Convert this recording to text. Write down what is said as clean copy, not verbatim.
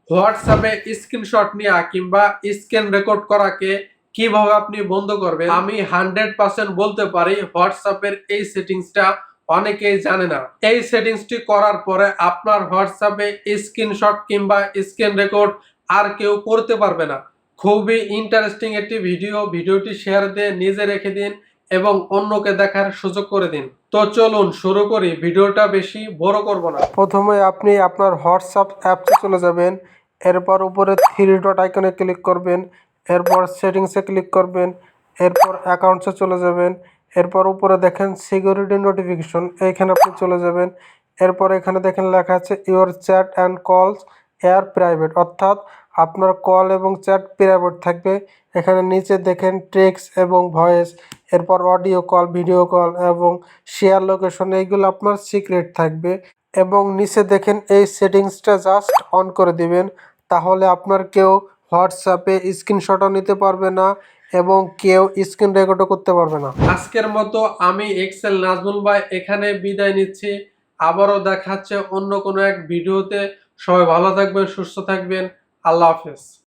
হোয়াটসঅ্যাপে স্ক্রিনশট নেওয়া কিংবা স্ক্রিন রেকর্ড করাকে কিভাবে আপনি বন্ধ করবেন, আমি 100% বলতে পারি হোয়াটসঅ্যাপের এই সেটিংসটা অনেকেই জানে না। এই সেটিংসটি করার পরে আপনার হোয়াটসঅ্যাপে স্ক্রিনশট কিংবা স্ক্রিন রেকর্ড আর কেউ করতে পারবে না। খুবই ইন্টারেস্টিং একটি ভিডিওটি শেয়ার দিয়ে নিজে রেখে দিন এবং অন্যকে দেখার সুযোগ করে দিন। তো চলুন শুরু করি, ভিডিওটা বেশি বড় করব না। প্রথমে আপনি আপনার হোয়াটসঅ্যাপ অ্যাপসে চলে যাবেন, এরপর উপরে থ্রি ডট আইকনে ক্লিক করবেন, এরপর সেটিংসে ক্লিক করবেন, এরপর অ্যাকাউন্টসে চলে যাবেন, এরপর উপরে দেখেন সিকিউরিটি নোটিফিকেশন, এইখানে আপনি চলে যাবেন। এরপর এখানে দেখেন লেখা আছে ইওর চ্যাট অ্যান্ড কলস এয়ার প্রাইভেট, অর্থাৎ আপনার কল এবং চ্যাট প্রাইভেট থাকবে। এখানে নিচে দেখেন টেক্সট এবং ভয়েস, এরপর অডিও কল, ভিডিও কল এবং শেয়ার লোকেশন, এইগুলো আপনার সিক্রেট থাকবে। এবং নিচে দেখেন এই সেটিংসটা জাস্ট অন করে দিবেন, তাহলে আপনার কেউ হোয়াটসঅ্যাপে স্ক্রিনশটও নিতে পারবে না এবং কেউ স্ক্রিন রেকর্ডও করতে পারবে না। আজকের মতো আমি এক্সেল নাজমুল ভাই এখানে বিদায় নিচ্ছি। আবারও দেখাচ্ছে অন্য কোনো এক ভিডিওতে। সবাই ভালো থাকবেন, সুস্থ থাকবেন। আল্লাহ হাফেজ।